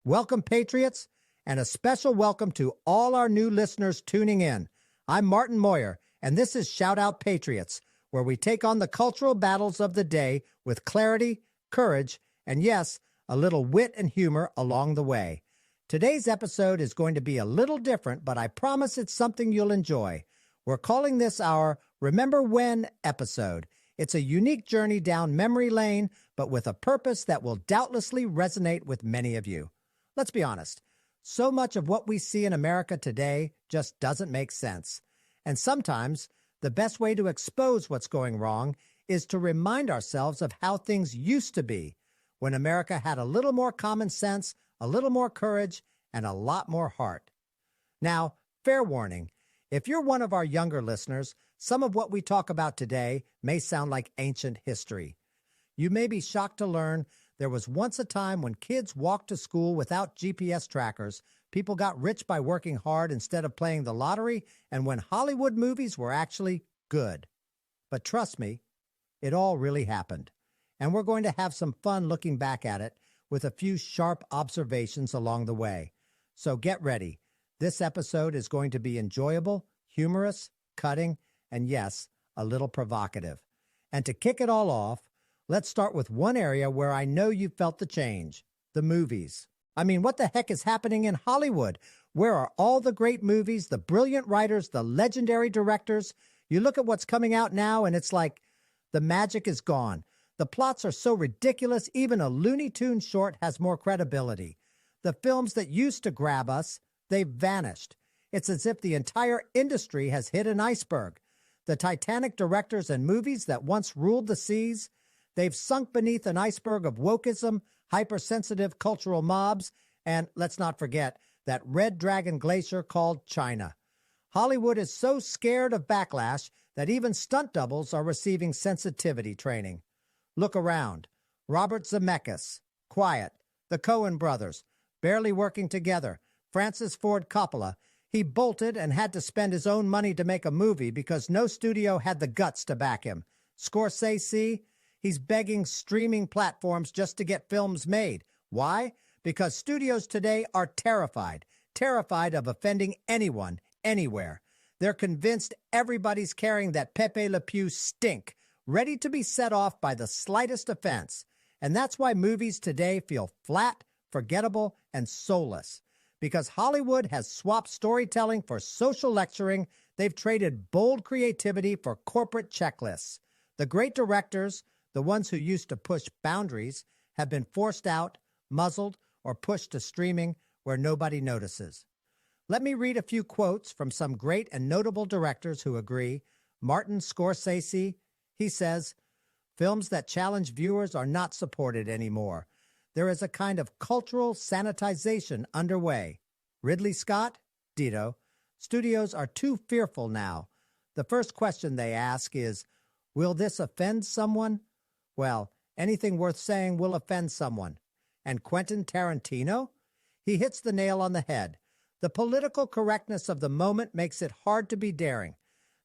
Welcome, Patriots, and a special welcome to all our new listeners tuning in. I'm Martin Mawyer, and this is Shout Out Patriots, where we take on the cultural battles of the day with clarity, courage, and yes, a little wit and humor along the way. Today's episode is going to be a little different, but I promise it's something you'll enjoy. We're calling this our Remember When episode. It's a unique journey down memory lane, but with a purpose that will doubtlessly resonate with many of you. Let's be honest, so much of what we see in America today just doesn't make sense. And sometimes the best way to expose what's going wrong is to remind ourselves of how things used to be, when America had a little more common sense, a little more courage, and a lot more heart. Now, fair warning, if you're one of our younger listeners, some of what we talk about today may sound like ancient history. You may be shocked to learn there was once a time when kids walked to school without GPS trackers, people got rich by working hard instead of playing the lottery, and when Hollywood movies were actually good. But trust me, it all really happened. And we're going to have some fun looking back at it with a few sharp observations along the way. So get ready. This episode is going to be enjoyable, humorous, cutting, and yes, a little provocative. And to kick it all off, let's start with one area where I know you felt the change, the movies. I mean, what the heck is happening in Hollywood? Where are all the great movies, the brilliant writers, the legendary directors? You look at what's coming out now and it's like the magic is gone. The plots are so ridiculous, even a Looney Tunes short has more credibility. The films that used to grab us, they've vanished. It's as if the entire industry has hit an iceberg. The Titanic directors and movies that once ruled the seas, they've sunk beneath an iceberg of wokeism, hypersensitive cultural mobs, and let's not forget that red dragon glacier called China. Hollywood is so scared of backlash that even stunt doubles are receiving sensitivity training. Look around. Robert Zemeckis, Quiet, the Coen brothers, barely working together, Francis Ford Coppola. He bolted and had to spend his own money to make a movie because no studio had the guts to back him. Scorsese, he's begging streaming platforms just to get films made. Why? Because studios today are terrified of offending anyone, anywhere. They're convinced everybody's carrying that Pepe Le Pew stink, ready to be set off by the slightest offense. And that's why movies today feel flat, forgettable, and soulless. Because Hollywood has swapped storytelling for social lecturing, they've traded bold creativity for corporate checklists. The great directors, the ones who used to push boundaries, have been forced out, muzzled, or pushed to streaming where nobody notices. Let me read a few quotes from some great and notable directors who agree. Martin Scorsese, he says, "Films that challenge viewers are not supported anymore. There is a kind of cultural sanitization underway." Ridley Scott, ditto. "Studios are too fearful now. The first question they ask is, will this offend someone? Well, anything worth saying will offend someone." And Quentin Tarantino? He hits the nail on the head. The political correctness of the moment makes it hard to be daring.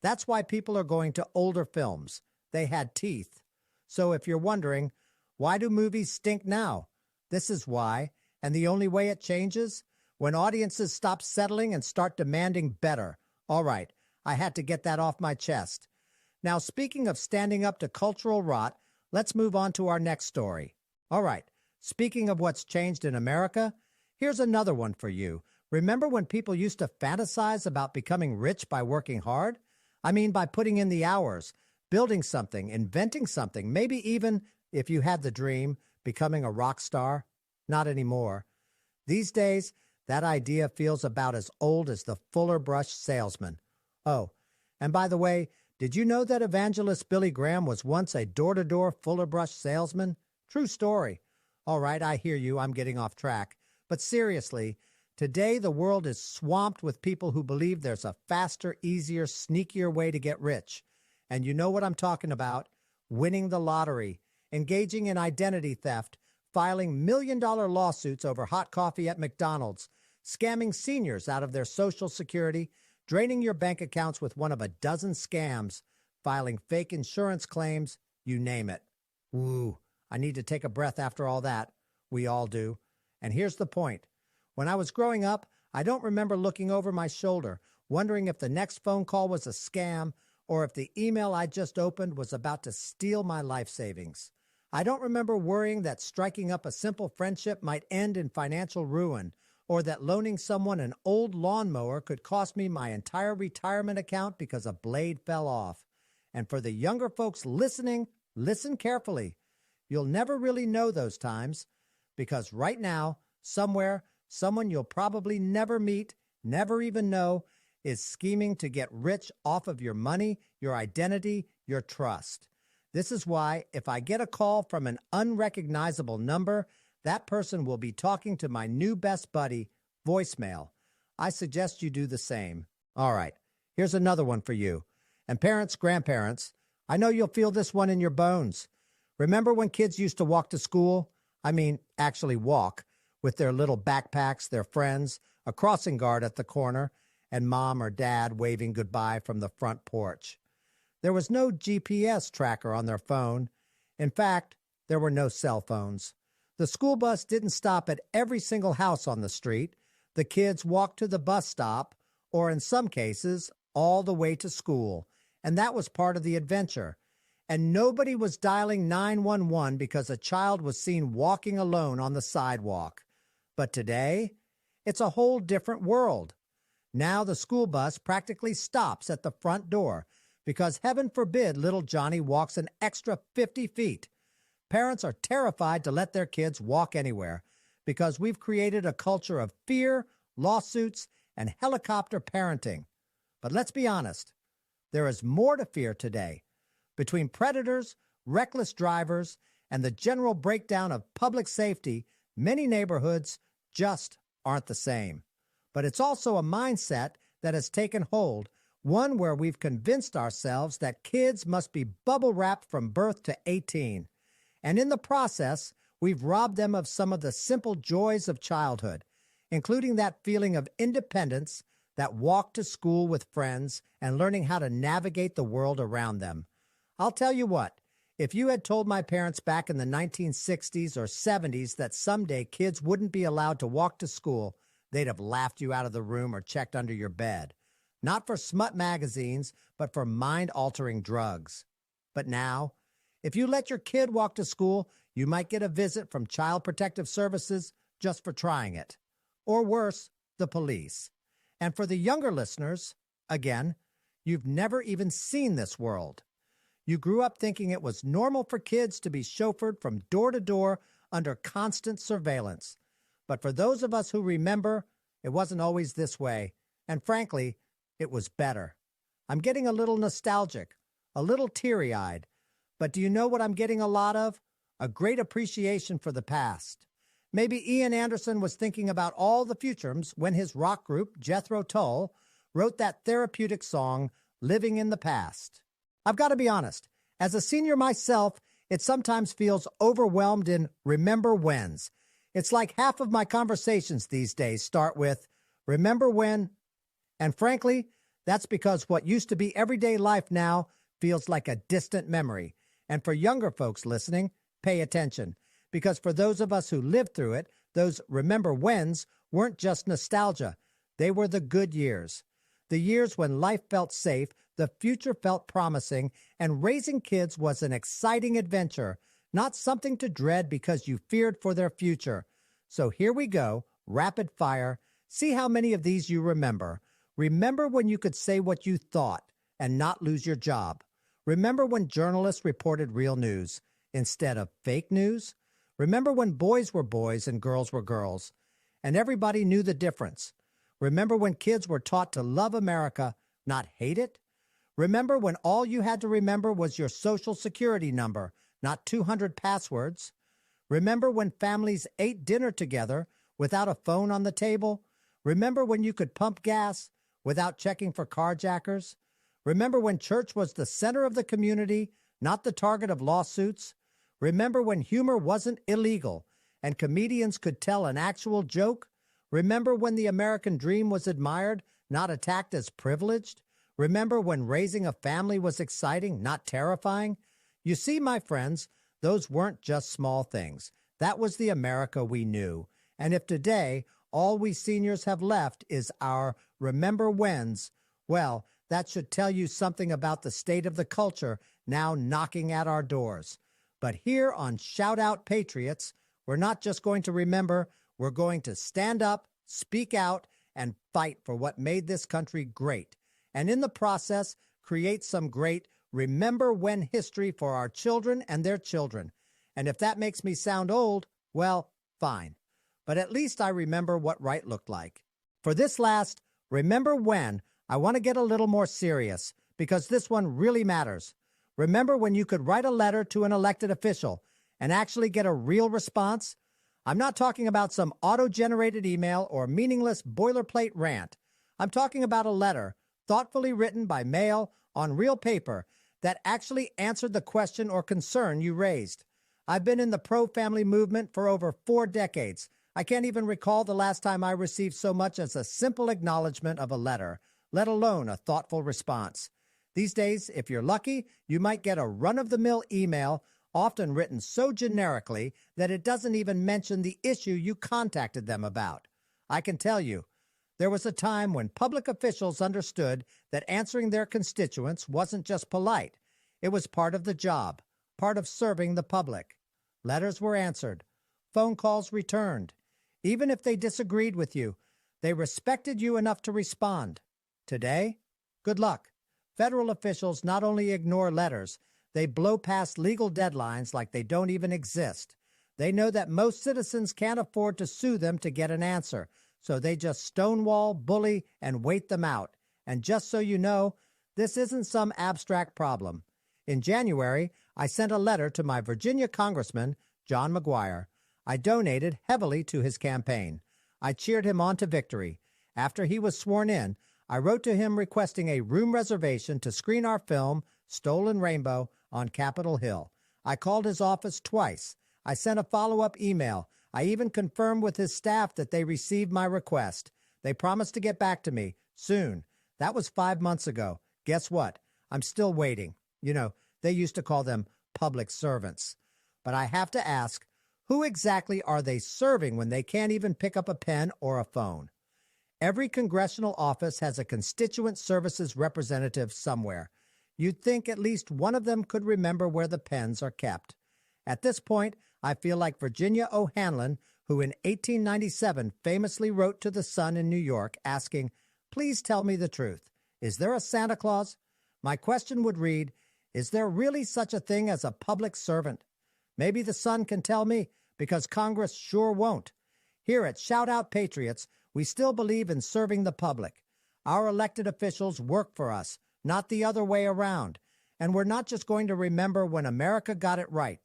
That's why people are going to older films. They had teeth. So if you're wondering, why do movies stink now? This is why, and the only way it changes? When audiences stop settling and start demanding better. All right, I had to get that off my chest. Now, speaking of standing up to cultural rot, let's move on to our next story. All right, speaking of what's changed in America, here's another one for you. Remember when people used to fantasize about becoming rich by working hard? I mean, by putting in the hours, building something, inventing something, maybe even, if you had the dream, becoming a rock star? Not anymore. These days, that idea feels about as old as the Fuller Brush salesman. Oh, and by the way, did you know that evangelist Billy Graham was once a door-to-door Fuller Brush salesman? True story. All right, I hear you, I'm getting off track. But seriously, today the world is swamped with people who believe there's a faster, easier, sneakier way to get rich. And you know what I'm talking about. Winning the lottery, engaging in identity theft, filing million-dollar lawsuits over hot coffee at McDonald's, scamming seniors out of their Social Security, draining your bank accounts with one of a dozen scams, filing fake insurance claims, you name it. Woo, I need to take a breath after all that. We all do. And here's the point. When I was growing up, I don't remember looking over my shoulder, wondering if the next phone call was a scam or if the email I just opened was about to steal my life savings. I don't remember worrying that striking up a simple friendship might end in financial ruin, or that loaning someone an old lawnmower could cost me my entire retirement account because a blade fell off. And for the younger folks listening, listen carefully. You'll never really know those times, because right now, somewhere, someone you'll probably never meet, never even know, is scheming to get rich off of your money, your identity, your trust. This is why if I get a call from an unrecognizable number, that person will be talking to my new best buddy, voicemail. I suggest you do the same. All right, here's another one for you. And parents, grandparents, I know you'll feel this one in your bones. Remember when kids used to walk to school? I mean, actually walk, with their little backpacks, their friends, a crossing guard at the corner, and mom or dad waving goodbye from the front porch. There was no GPS tracker on their phone. In fact, there were no cell phones. The school bus didn't stop at every single house on the street. The kids walked to the bus stop, or in some cases, all the way to school. And that was part of the adventure. And nobody was dialing 911 because a child was seen walking alone on the sidewalk. But today, it's a whole different world. Now the school bus practically stops at the front door because heaven forbid little Johnny walks an extra 50 feet. Parents are terrified to let their kids walk anywhere because we've created a culture of fear, lawsuits, and helicopter parenting. But let's be honest, there is more to fear today. Between predators, reckless drivers, and the general breakdown of public safety, many neighborhoods just aren't the same. But it's also a mindset that has taken hold, one where we've convinced ourselves that kids must be bubble wrapped from birth to 18. And in the process, we've robbed them of some of the simple joys of childhood, including that feeling of independence, that walk to school with friends, and learning how to navigate the world around them. I'll tell you what, if you had told my parents back in the 1960s or 70s that someday kids wouldn't be allowed to walk to school, they'd have laughed you out of the room or checked under your bed. Not for smut magazines, but for mind-altering drugs. But now, if you let your kid walk to school, you might get a visit from Child Protective Services just for trying it. Or worse, the police. And for the younger listeners, again, you've never even seen this world. You grew up thinking it was normal for kids to be chauffeured from door to door under constant surveillance. But for those of us who remember, it wasn't always this way. And frankly, it was better. I'm getting a little nostalgic, a little teary-eyed. But do you know what I'm getting a lot of? A great appreciation for the past. Maybe Ian Anderson was thinking about all the futures when his rock group, Jethro Tull, wrote that therapeutic song, Living in the Past. I've got to be honest, as a senior myself, it sometimes feels overwhelmed in remember whens. It's like half of my conversations these days start with, remember when? And frankly, that's because what used to be everyday life now feels like a distant memory. And for younger folks listening, pay attention. Because for those of us who lived through it, those remember whens weren't just nostalgia. They were the good years. The years when life felt safe, the future felt promising, and raising kids was an exciting adventure, not something to dread because you feared for their future. So here we go, rapid fire. See how many of these you remember. Remember when you could say what you thought and not lose your job. Remember when journalists reported real news instead of fake news. Remember when boys were boys and girls were girls, and everybody knew the difference. Remember when kids were taught to love America, not hate it. Remember when all you had to remember was your social security number, not 200 passwords. Remember when families ate dinner together without a phone on the table. Remember when you could pump gas without checking for carjackers. Remember when church was the center of the community, not the target of lawsuits. Remember when humor wasn't illegal and comedians could tell an actual joke. Remember when the American dream was admired, not attacked as privileged. Remember when raising a family was exciting, not terrifying? You see, my friends, those weren't just small things. That was the America we knew. And if today all we seniors have left is our remember whens, well, that should tell you something about the state of the culture now knocking at our doors. But here on Shout Out Patriots, we're not just going to remember, we're going to stand up, speak out, and fight for what made this country great. And in the process, create some great remember when history for our children and their children. And if that makes me sound old, well, fine. But at least I remember what right looked like. For this last Remember When, I want to get a little more serious, because this one really matters. Remember when you could write a letter to an elected official and actually get a real response? I'm not talking about some auto-generated email or meaningless boilerplate rant. I'm talking about a letter, thoughtfully written by mail on real paper, that actually answered the question or concern you raised. I've been in the pro-family movement for over 4 decades. I can't even recall the last time I received so much as a simple acknowledgement of a letter, let alone a thoughtful response. These days, if you're lucky, you might get a run-of-the-mill email, often written so generically that it doesn't even mention the issue you contacted them about. I can tell you, there was a time when public officials understood that answering their constituents wasn't just polite. It was part of the job, part of serving the public. Letters were answered. Phone calls returned. Even if they disagreed with you, they respected you enough to respond. Today, good luck. Federal officials not only ignore letters, they blow past legal deadlines like they don't even exist. They know that most citizens can't afford to sue them to get an answer, so they just stonewall, bully, and wait them out. And just so you know, this isn't some abstract problem. In January, I sent a letter to my Virginia Congressman, John Mawyer. I donated heavily to his campaign. I cheered him on to victory. After he was sworn in, I wrote to him requesting a room reservation to screen our film, Stolen Rainbow, on Capitol Hill. I called his office twice. I sent a follow-up email. I even confirmed with his staff that they received my request. They promised to get back to me soon. That was 5 months ago. Guess what? I'm still waiting. You know, they used to call them public servants. But I have to ask, who exactly are they serving when they can't even pick up a pen or a phone? Every congressional office has a constituent services representative somewhere. You'd think at least one of them could remember where the pens are kept. At this point, I feel like Virginia O'Hanlon, who in 1897 famously wrote to the Sun in New York asking, "Please tell me the truth. Is there a Santa Claus?" My question would read, is there really such a thing as a public servant? Maybe the Sun can tell me, because Congress sure won't. Here at Shout Out Patriots, we still believe in serving the public. Our elected officials work for us, not the other way around. And we're not just going to remember when America got it right.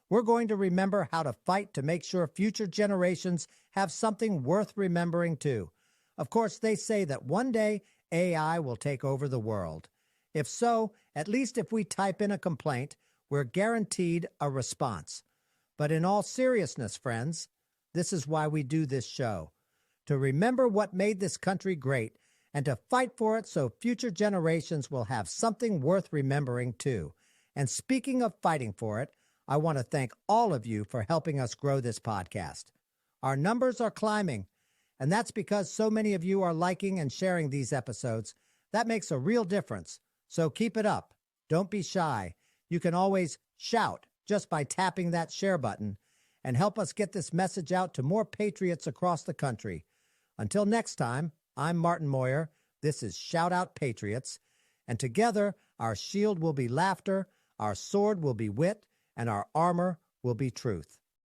We're going to remember how to fight to make sure future generations have something worth remembering too. Of course, they say that one day AI will take over the world. If so, at least if we type in a complaint, we're guaranteed a response. But in all seriousness, friends, this is why we do this show. To remember what made this country great and to fight for it so future generations will have something worth remembering too. And speaking of fighting for it, I want to thank all of you for helping us grow this podcast. Our numbers are climbing, and that's because so many of you are liking and sharing these episodes. That makes a real difference. So keep it up. Don't be shy. You can always shout just by tapping that share button and help us get this message out to more patriots across the country. Until next time, I'm Martin Mawyer. This is Shout Out Patriots. And together, our shield will be laughter, our sword will be wit, and our armor will be truth.